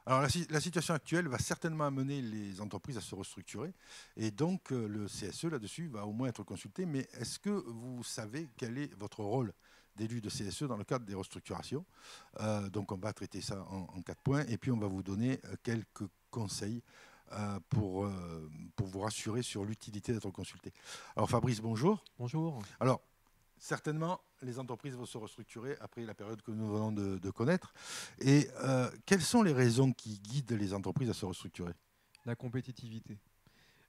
Alors la situation actuelle va certainement amener les entreprises à se restructurer et donc le CSE là-dessus va au moins être consulté. Mais est-ce que vous savez quel est votre rôle d'élu de CSE dans le cadre des restructurations? Donc on va traiter ça en 4 points et puis on va vous donner quelques conseils pour vous rassurer sur l'utilité d'être consulté. Alors Fabrice, bonjour. Bonjour. Alors certainement, les entreprises vont se restructurer après la période que nous venons de connaître. Et quelles sont les raisons qui guident les entreprises à se restructurer? La compétitivité.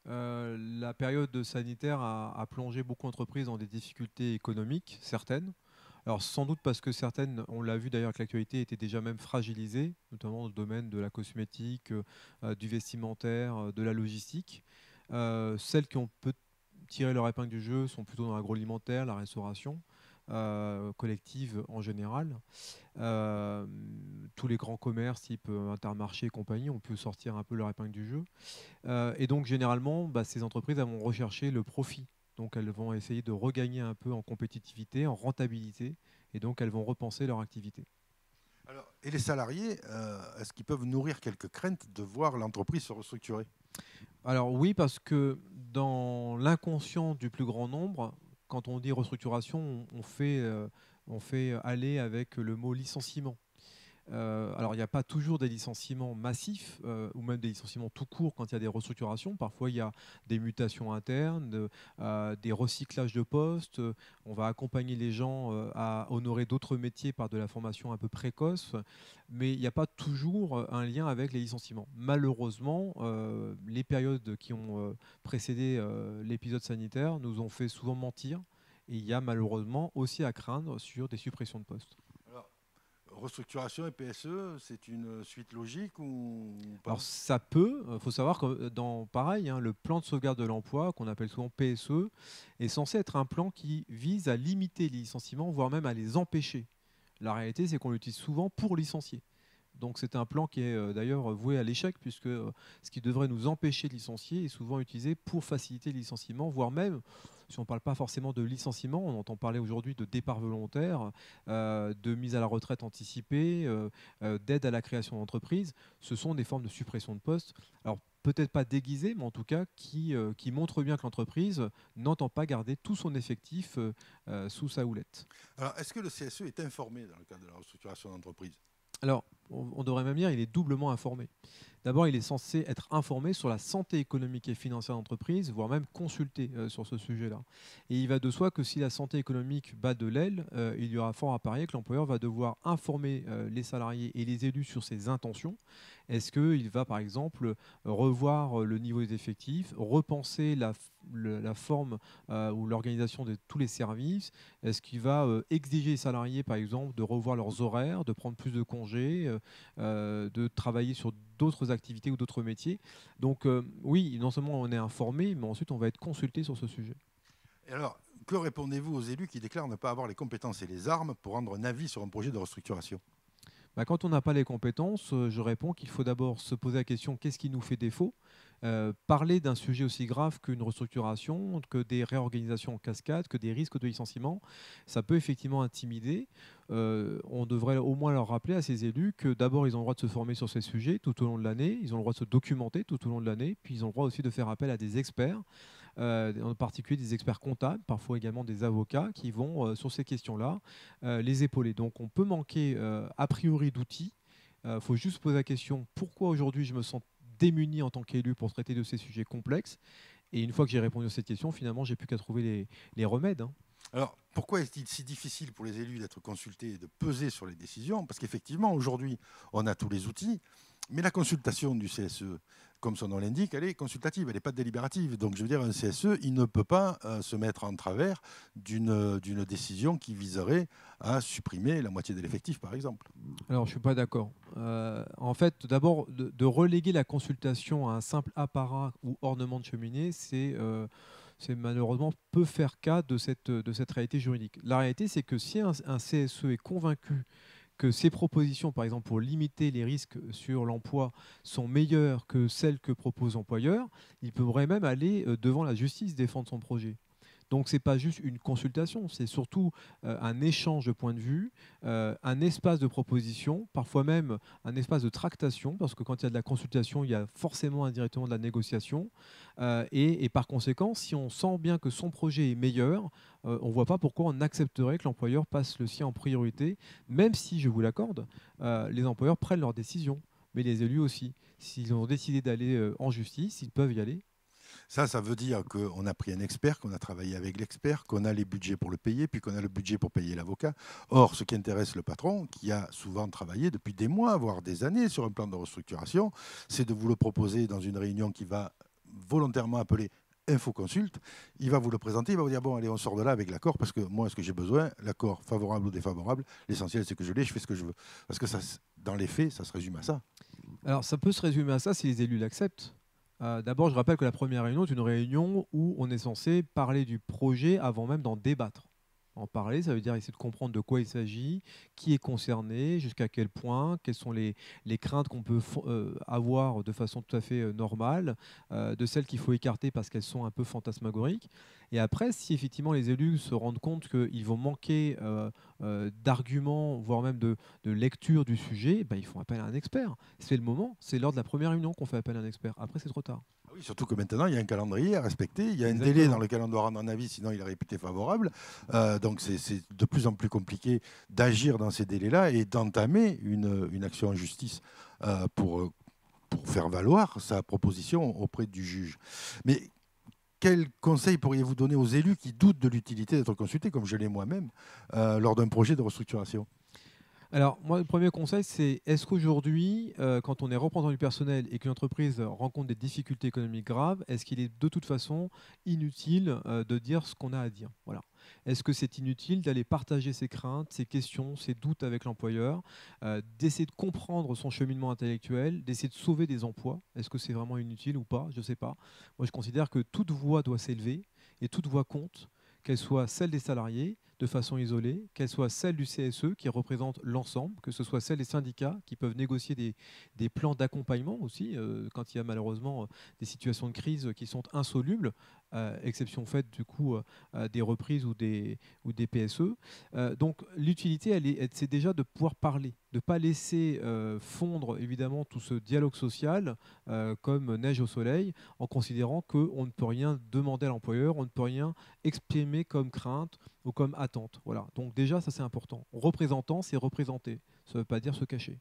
La période sanitaire a plongé beaucoup d'entreprises dans des difficultés économiques, certaines. Alors sans doute parce que certaines, on l'a vu d'ailleurs avec l'actualité, étaient déjà même fragilisées, notamment dans le domaine de la cosmétique, du vestimentaire, de la logistique. Celles qui ont peut tiré leur épingle du jeu sont plutôt dans l'agroalimentaire, la restauration collective en général. Euh, Tous les grands commerces type Intermarché et compagnie ont pu sortir un peu leur épingle du jeu. Et donc généralement, ces entreprises elles vont rechercher le profit. Donc elles vont essayer de regagner un peu en compétitivité, en rentabilité, et donc elles vont repenser leur activité. Alors, et les salariés, est-ce qu'ils peuvent nourrir quelques craintes de voir l'entreprise se restructurer? Alors oui, parce que dans l'inconscient du plus grand nombre, quand on dit restructuration, on fait aller avec le mot licenciement. Alors, il n'y a pas toujours des licenciements massifs ou même des licenciements tout court quand il y a des restructurations. Parfois, il y a des mutations internes, des recyclages de postes. On va accompagner les gens à honorer d'autres métiers par de la formation un peu précoce. Mais il n'y a pas toujours un lien avec les licenciements. Malheureusement, les périodes qui ont précédé l'épisode sanitaire nous ont fait souvent mentir. Et il y a malheureusement aussi à craindre sur des suppressions de postes. Alors, restructuration et PSE, c'est une suite logique ou Alors pas? ça peut, il faut savoir que dans pareil, hein, le plan de sauvegarde de l'emploi, qu'on appelle souvent PSE, est censé être un plan qui vise à limiter les licenciements, voire même à les empêcher. La réalité, c'est qu'on l'utilise souvent pour licencier. Donc c'est un plan qui est d'ailleurs voué à l'échec, puisque ce qui devrait nous empêcher de licencier est souvent utilisé pour faciliter le licenciement, voire même, si on ne parle pas forcément de licenciement, on entend parler aujourd'hui de départ volontaire, de mise à la retraite anticipée, d'aide à la création d'entreprises. Ce sont des formes de suppression de postes. Alors peut-être pas déguisées, mais en tout cas qui montrent bien que l'entreprise n'entend pas garder tout son effectif sous sa houlette. Alors, est-ce que le CSE est informé dans le cadre de la restructuration d'entreprise? Alors, on devrait même dire, il est doublement informé. D'abord, il est censé être informé sur la santé économique et financière de l'entreprise, voire même consulté sur ce sujet-là. Et il va de soi que si la santé économique bat de l'aile, il y aura fort à parier que l'employeur va devoir informer les salariés et les élus sur ses intentions. Est-ce qu'il va, par exemple, revoir le niveau des effectifs, repenser la forme ou l'organisation de tous les services? Est-ce qu'il va exiger les salariés, par exemple, de revoir leurs horaires, de prendre plus de congés, de travailler sur d'autres activités ou d'autres métiers? Donc oui, non seulement on est informé, mais ensuite on va être consulté sur ce sujet. Et alors, que répondez-vous aux élus qui déclarent ne pas avoir les compétences et les armes pour rendre un avis sur un projet de restructuration? Quand on n'a pas les compétences, je réponds qu'il faut d'abord se poser la question qu'est-ce qui nous fait défaut. Parler d'un sujet aussi grave qu'une restructuration, que des réorganisations en cascade, que des risques de licenciement, ça peut effectivement intimider. On devrait au moins leur rappeler à ces élus que d'abord ils ont le droit de se former sur ces sujets tout au long de l'année, ils ont le droit de se documenter tout au long de l'année, puis ils ont le droit aussi de faire appel à des experts, en particulier des experts comptables, parfois également des avocats qui vont sur ces questions-là les épauler. Donc on peut manquer a priori d'outils. Il faut juste poser la question pourquoi aujourd'hui je me sens démuni en tant qu'élu pour traiter de ces sujets complexes. Et une fois que j'ai répondu à cette question, finalement, j'ai plus qu'à trouver les remèdes, hein. Alors, pourquoi est-il si difficile pour les élus d'être consultés et de peser sur les décisions? Parce qu'effectivement, aujourd'hui, on a tous les outils, mais la consultation du CSE, comme son nom l'indique, elle est consultative, elle n'est pas délibérative. Donc, je veux dire, un CSE, il ne peut pas se mettre en travers d'une décision qui viserait à supprimer la moitié de l'effectif, par exemple. Alors, je ne suis pas d'accord. En fait, d'abord, de reléguer la consultation à un simple apparat ou ornement de cheminée, c'est malheureusement peu faire cas de cette réalité juridique. La réalité, c'est que si un CSE est convaincu que ses propositions, par exemple, pour limiter les risques sur l'emploi, sont meilleures que celles que propose l'employeur, il pourrait même aller devant la justice défendre son projet. Donc, ce n'est pas juste une consultation, c'est surtout un échange de points de vue, un espace de proposition, parfois même un espace de tractation, parce que quand il y a de la consultation, il y a forcément indirectement de la négociation. Et par conséquent, si on sent bien que son projet est meilleur, on ne voit pas pourquoi on accepterait que l'employeur passe le sien en priorité, même si, je vous l'accorde, les employeurs prennent leurs décisions, mais les élus aussi. S'ils ont décidé d'aller en justice, ils peuvent y aller. Ça veut dire qu'on a pris un expert, qu'on a travaillé avec l'expert, qu'on a les budgets pour le payer, puis qu'on a le budget pour payer l'avocat. Or, ce qui intéresse le patron, qui a souvent travaillé depuis des mois, voire des années sur un plan de restructuration, c'est de vous le proposer dans une réunion qui va volontairement appeler Infoconsulte. Il va vous le présenter, il va vous dire, bon, allez, on sort de là avec l'accord, parce que moi, ce que j'ai besoin, l'accord favorable ou défavorable, l'essentiel, c'est que je l'ai, je fais ce que je veux. Parce que ça, dans les faits, ça se résume à ça. Alors, ça peut se résumer à ça si les élus l'acceptent. D'abord, je rappelle que la première réunion est une réunion où on est censé parler du projet avant même d'en débattre. En parler, ça veut dire essayer de comprendre de quoi il s'agit, qui est concerné, jusqu'à quel point, quelles sont les craintes qu'on peut avoir de façon tout à fait normale, de celles qu'il faut écarter parce qu'elles sont un peu fantasmagoriques. Et après, si effectivement les élus se rendent compte qu'ils vont manquer d'arguments, voire même de lecture du sujet, ben, ils font appel à un expert. C'est le moment, c'est lors de la première réunion qu'on fait appel à un expert. Après, c'est trop tard. Oui, surtout que maintenant, il y a un calendrier à respecter, il y a un Exactement. délai dans lequel on doit rendre un avis, sinon il est réputé favorable. Donc c'est de plus en plus compliqué d'agir dans ces délais-là et d'entamer une action en justice pour faire valoir sa proposition auprès du juge. Mais quel conseil pourriez-vous donner aux élus qui doutent de l'utilité d'être consultés, comme je l'ai moi-même, lors d'un projet de restructuration ? Alors, moi, le premier conseil, c'est est-ce qu'aujourd'hui, quand on est représentant du personnel et qu'une entreprise rencontre des difficultés économiques graves, est-ce qu'il est de toute façon inutile de dire ce qu'on a à dire? Voilà. Est-ce que c'est inutile d'aller partager ses craintes, ses questions, ses doutes avec l'employeur, d'essayer de comprendre son cheminement intellectuel, d'essayer de sauver des emplois? Est-ce que c'est vraiment inutile ou pas? Je ne sais pas. Moi, je considère que toute voix doit s'élever et toute voix compte, qu'elle soit celle des salariés, de façon isolée, qu'elle soit celle du CSE qui représente l'ensemble, que ce soit celle des syndicats qui peuvent négocier des plans d'accompagnement aussi, quand il y a malheureusement des situations de crise qui sont insolubles, exception faite du coup des reprises ou des PSE. Donc l'utilité, c'est déjà de pouvoir parler, de ne pas laisser fondre évidemment tout ce dialogue social comme neige au soleil, en considérant qu'on ne peut rien demander à l'employeur, on ne peut rien exprimer comme crainte ou comme attente. Voilà. Donc déjà, ça c'est important. Représentant, c'est représenter. Ça ne veut pas dire se cacher.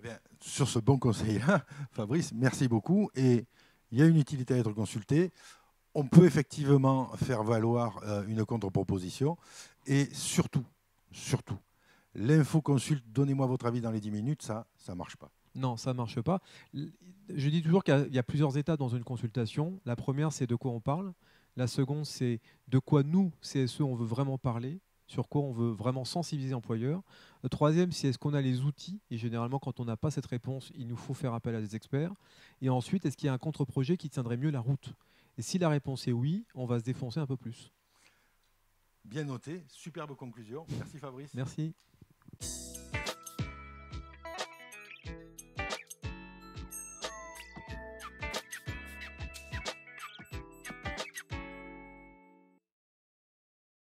Eh bien, sur ce bon conseil-là, Fabrice, merci beaucoup. Et il y a une utilité à être consulté. On peut effectivement faire valoir une contre-proposition. Et surtout, l'infoconsulte, donnez-moi votre avis dans les 10 minutes, ça ne marche pas. Non, ça ne marche pas. Je dis toujours qu'il y a plusieurs étapes dans une consultation. La première, c'est de quoi on parle. La seconde, c'est de quoi nous, CSE, on veut vraiment parler, sur quoi on veut vraiment sensibiliser l'employeur. Le troisième, c'est est-ce qu'on a les outils. Et généralement, quand on n'a pas cette réponse, il nous faut faire appel à des experts. Et ensuite, est-ce qu'il y a un contre-projet qui tiendrait mieux la route? Et si la réponse est oui, on va se défoncer un peu plus. Bien noté, superbe conclusion. Merci Fabrice. Merci.